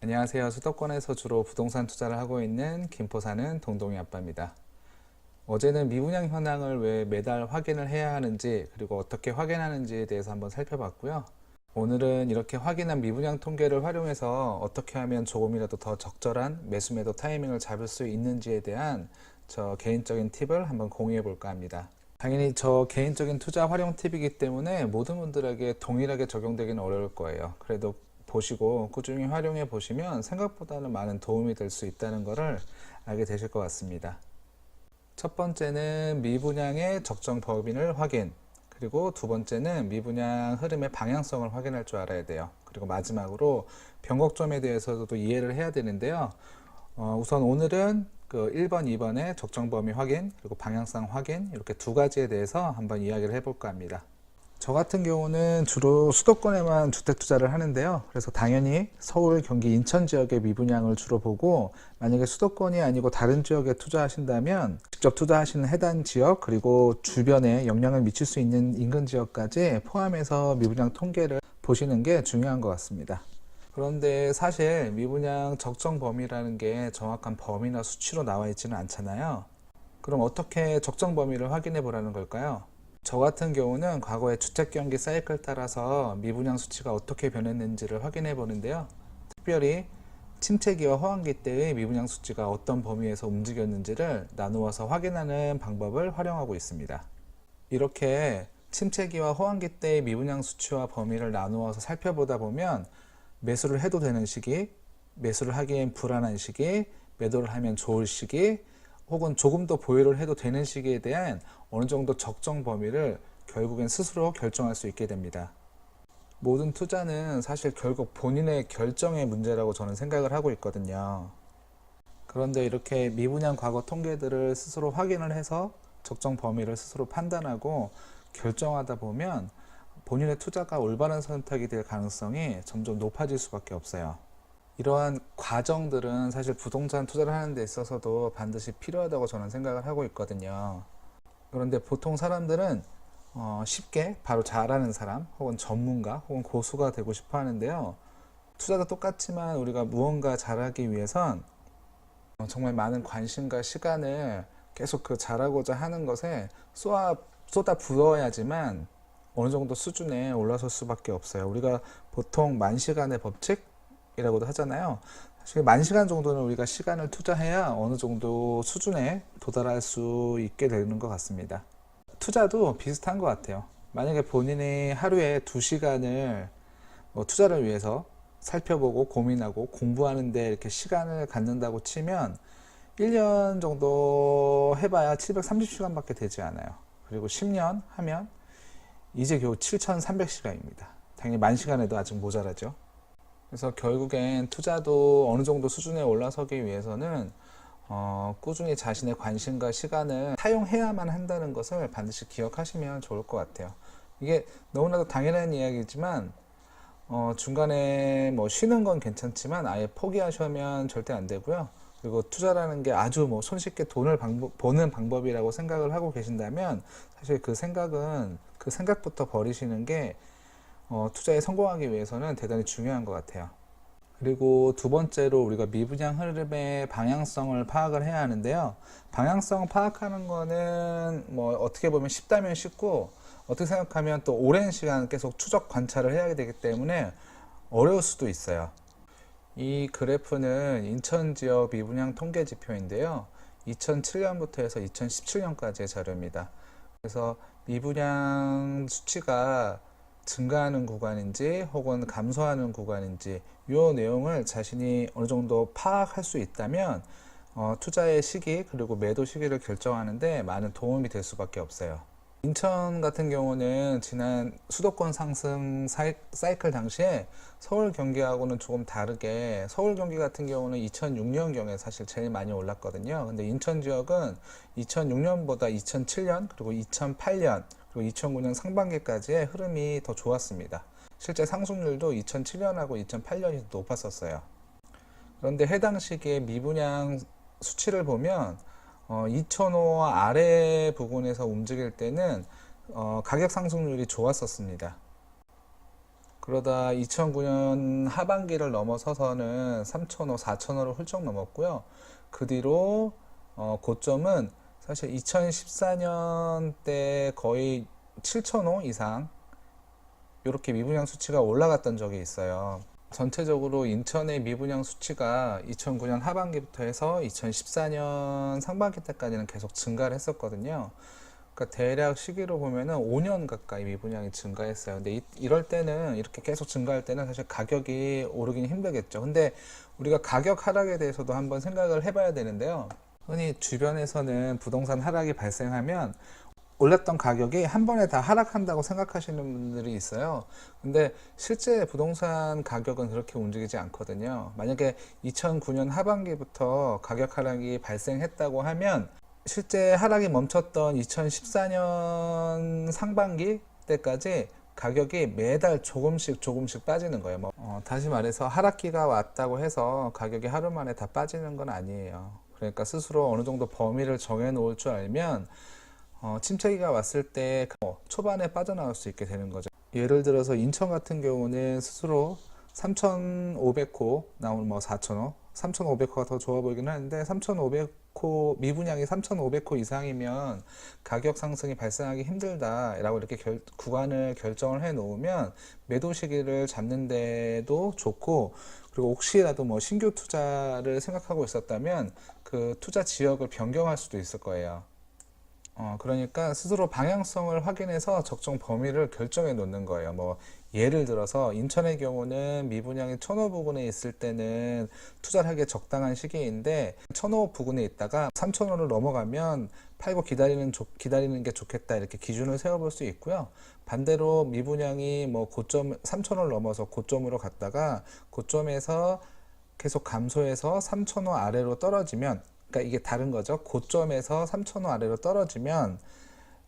안녕하세요. 수도권에서 주로 부동산 투자를 하고 있는 김포 사는 동동이 아빠입니다. 어제는 미분양 현황을 왜 매달 확인을 해야 하는지, 그리고 어떻게 확인하는지에 대해서 한번 살펴봤고요. 오늘은 이렇게 확인한 미분양 통계를 활용해서 어떻게 하면 조금이라도 더 적절한 매수 매도 타이밍을 잡을 수 있는지에 대한 저 개인적인 팁을 한번 공유해 볼까 합니다. 당연히 저 개인적인 투자 활용 팁이기 때문에 모든 분들에게 동일하게 적용되기는 어려울 거예요. 그래도 보시고 꾸준히 활용해 보시면 생각보다는 많은 도움이 될 수 있다는 것을 알게 되실 것 같습니다. 첫 번째는 미분양의 적정 범위를 확인, 그리고 두 번째는 미분양 흐름의 방향성을 확인할 줄 알아야 돼요. 그리고 마지막으로 변곡점에 대해서도 이해를 해야 되는데요. 우선 오늘은 그 1번, 2번의 적정 범위 확인, 그리고 방향성 확인, 이렇게 두 가지에 대해서 한번 이야기를 해볼까 합니다. 저 같은 경우는 주로 수도권에만 주택 투자를 하는데요. 그래서 당연히 서울, 경기, 인천 지역의 미분양을 주로 보고, 만약에 수도권이 아니고 다른 지역에 투자하신다면 직접 투자하시는 해당 지역, 그리고 주변에 영향을 미칠 수 있는 인근 지역까지 포함해서 미분양 통계를 보시는 게 중요한 것 같습니다. 그런데 사실 미분양 적정 범위라는 게 정확한 범위나 수치로 나와 있지는 않잖아요. 그럼 어떻게 적정 범위를 확인해 보라는 걸까요? 저 같은 경우는 과거의 주택 경기 사이클 따라서 미분양 수치가 어떻게 변했는지를 확인해 보는데요. 특별히 침체기와 호황기 때의 미분양 수치가 어떤 범위에서 움직였는지를 나누어서 확인하는 방법을 활용하고 있습니다. 이렇게 침체기와 호황기 때의 미분양 수치와 범위를 나누어서 살펴보다 보면 매수를 해도 되는 시기, 매수를 하기엔 불안한 시기, 매도를 하면 좋을 시기, 혹은 조금 더 보유를 해도 되는 시기에 대한 어느 정도 적정 범위를 결국엔 스스로 결정할 수 있게 됩니다. 모든 투자는 사실 결국 본인의 결정의 문제라고 저는 생각을 하고 있거든요. 그런데 이렇게 미분양 과거 통계들을 스스로 확인을 해서 적정 범위를 스스로 판단하고 결정하다 보면 본인의 투자가 올바른 선택이 될 가능성이 점점 높아질 수밖에 없어요. 이러한 과정들은 사실 부동산 투자를 하는 데 있어서도 반드시 필요하다고 저는 생각을 하고 있거든요. 그런데 보통 사람들은 쉽게 바로 잘하는 사람, 혹은 전문가, 혹은 고수가 되고 싶어 하는데요. 투자도 똑같지만 우리가 무언가 잘하기 위해선 정말 많은 관심과 시간을 계속 그 잘하고자 하는 것에 쏟아 부어야지만 어느 정도 수준에 올라설 수밖에 없어요. 우리가 보통 만시간의 법칙이라고도 하잖아요. 사실 만시간 정도는 우리가 시간을 투자해야 어느 정도 수준에 도달할 수 있게 되는 것 같습니다. 투자도 비슷한 것 같아요. 만약에 본인이 하루에 2시간을 투자를 위해서 살펴보고 고민하고 공부하는데 이렇게 시간을 갖는다고 치면 1년 정도 해봐야 730시간밖에 되지 않아요. 그리고 10년 하면 이제 겨우 7,300시간입니다. 당연히 만시간에도 아직 모자라죠. 그래서 결국엔 투자도 어느 정도 수준에 올라서기 위해서는 꾸준히 자신의 관심과 시간을 사용해야만 한다는 것을 반드시 기억하시면 좋을 것 같아요. 이게 너무나도 당연한 이야기지만 중간에 뭐 쉬는 건 괜찮지만 아예 포기하시면 절대 안 되고요. 그리고 투자라는 게 아주 뭐 손쉽게 돈을 버는 방법이라고 생각을 하고 계신다면 사실 그 생각부터 버리시는 게 투자에 성공하기 위해서는 대단히 중요한 것 같아요. 그리고 두 번째로 우리가 미분양 흐름의 방향성을 파악을 해야 하는데요. 방향성 파악하는 거는 뭐 어떻게 보면 쉽다면 쉽고, 어떻게 생각하면 또 오랜 시간 계속 추적 관찰을 해야 되기 때문에 어려울 수도 있어요. 이 그래프는 인천 지역 미분양 통계 지표인데요. 2007년부터 해서 2017년까지의 자료입니다. 그래서 미분양 수치가 증가하는 구간인지 혹은 감소하는 구간인지 이 내용을 자신이 어느 정도 파악할 수 있다면 투자의 시기 그리고 매도 시기를 결정하는데 많은 도움이 될 수밖에 없어요. 인천 같은 경우는 지난 수도권 상승 사이클 당시에 서울 경기하고는 조금 다르게, 서울 경기 같은 경우는 2006년경에 사실 제일 많이 올랐거든요. 근데 인천 지역은 2006년보다 2007년 그리고 2008년 그리고 2009년 상반기까지의 흐름이 더 좋았습니다. 실제 상승률도 2007년하고 2008년이 높았었어요. 그런데 해당 시기에 미분양 수치를 보면 2005 아래 부분에서 움직일 때는 가격 상승률이 좋았었습니다. 그러다 2009년 하반기를 넘어서서는 3,500, 4,000호를 훌쩍 넘었고요. 그 뒤로 고점은 사실 2014년 때 거의 7,000호 이상 이렇게 미분양 수치가 올라갔던 적이 있어요. 전체적으로 인천의 미분양 수치가 2009년 하반기부터 해서 2014년 상반기 때까지는 계속 증가를 했었거든요. 그러니까 대략 시기로 보면은 5년 가까이 미분양이 증가했어요. 근데 이럴 때는, 이렇게 계속 증가할 때는 사실 가격이 오르긴 힘들겠죠. 근데 우리가 가격 하락에 대해서도 한번 생각을 해봐야 되는데요. 흔히 주변에서는 부동산 하락이 발생하면 올랐던 가격이 한 번에 다 하락한다고 생각하시는 분들이 있어요. 근데 실제 부동산 가격은 그렇게 움직이지 않거든요. 만약에 2009년 하반기부터 가격 하락이 발생했다고 하면 실제 하락이 멈췄던 2014년 상반기 때까지 가격이 매달 조금씩 빠지는 거예요. 다시 말해서 하락기가 왔다고 해서 가격이 하루 만에 다 빠지는 건 아니에요. 그러니까 스스로 어느 정도 범위를 정해 놓을 줄 알면 침체기가 왔을 때 초반에 빠져나올 수 있게 되는 거죠. 예를 들어서 인천 같은 경우는 스스로 3,500호 나오는 4,000호, 3,500호가 더 좋아 보이긴 하는데 3,500호 미분양이 3,500호 이상이면 가격 상승이 발생하기 힘들다라고 이렇게 구간을 결정을 해 놓으면 매도 시기를 잡는 데도 좋고, 그리고 혹시라도 신규 투자를 생각하고 있었다면 그 투자 지역을 변경할 수도 있을 거예요. 그러니까 스스로 방향성을 확인해서 적정 범위를 결정해 놓는 거예요. 예를 들어서 인천의 경우는 미분양이 1,000호 부근에 있을 때는 투자를 하기에 적당한 시기인데 1,000호 부근에 있다가 3,000호를 넘어가면 팔고 기다리는 게 좋겠다, 이렇게 기준을 세워볼 수 있고요. 반대로 미분양이 고점 3,000호를 넘어서 고점으로 갔다가 고점에서 계속 감소해서 3,000호 아래로 떨어지면, 그러니까 이게 다른 거죠. 고점에서 3,000호 아래로 떨어지면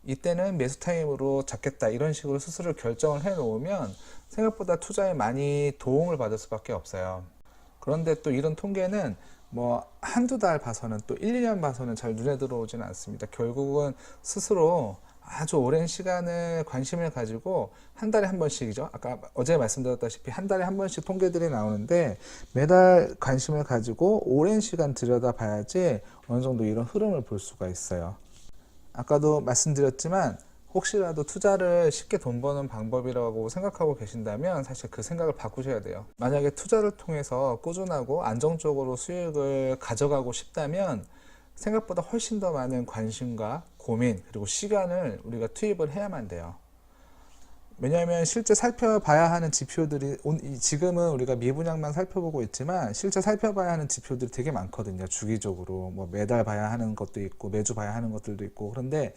이때는 매수 타임으로 잡겠다, 이런 식으로 스스로 결정을 해 놓으면 생각보다 투자에 많이 도움을 받을 수밖에 없어요. 그런데 또 이런 통계는 한두 달 봐서는, 또 1, 2년 봐서는 잘 눈에 들어오지는 않습니다. 결국은 스스로 아주 오랜 시간을 관심을 가지고 한 달에 한 번씩이죠. 아까 어제 말씀드렸다시피 한 달에 한 번씩 통계들이 나오는데 매달 관심을 가지고 오랜 시간 들여다 봐야지 어느 정도 이런 흐름을 볼 수가 있어요. 아까도 말씀드렸지만 혹시라도 투자를 쉽게 돈 버는 방법이라고 생각하고 계신다면 사실 그 생각을 바꾸셔야 돼요. 만약에 투자를 통해서 꾸준하고 안정적으로 수익을 가져가고 싶다면 생각보다 훨씬 더 많은 관심과 고민, 그리고 시간을 우리가 투입을 해야만 돼요. 왜냐하면 실제 살펴봐야 하는 지표들이, 지금은 우리가 미분양만 살펴보고 있지만 실제 살펴봐야 하는 지표들이 되게 많거든요. 주기적으로 매달 봐야 하는 것도 있고 매주 봐야 하는 것들도 있고. 그런데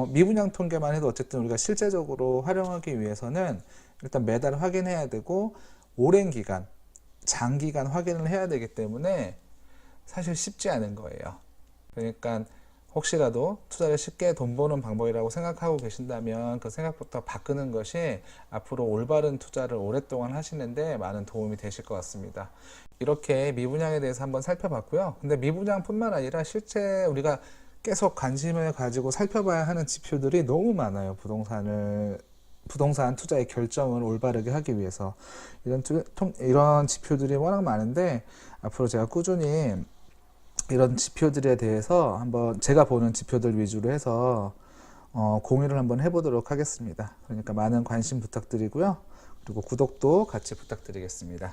미분양 통계만 해도 어쨌든 우리가 실제적으로 활용하기 위해서는 일단 매달 확인해야 되고 오랜 기간, 장기간 확인을 해야 되기 때문에 사실 쉽지 않은 거예요. 그러니까 혹시라도 투자를 쉽게 돈 버는 방법이라고 생각하고 계신다면 그 생각부터 바꾸는 것이 앞으로 올바른 투자를 오랫동안 하시는데 많은 도움이 되실 것 같습니다. 이렇게 미분양에 대해서 한번 살펴봤고요. 근데 미분양뿐만 아니라 실제 우리가 계속 관심을 가지고 살펴봐야 하는 지표들이 너무 많아요. 부동산 투자의 결정을 올바르게 하기 위해서 이런 지표들이 워낙 많은데 앞으로 제가 꾸준히 이런 지표들에 대해서 한번 제가 보는 지표들 위주로 해서 공유를 한번 해보도록 하겠습니다. 그러니까 많은 관심 부탁드리고요. 그리고 구독도 같이 부탁드리겠습니다.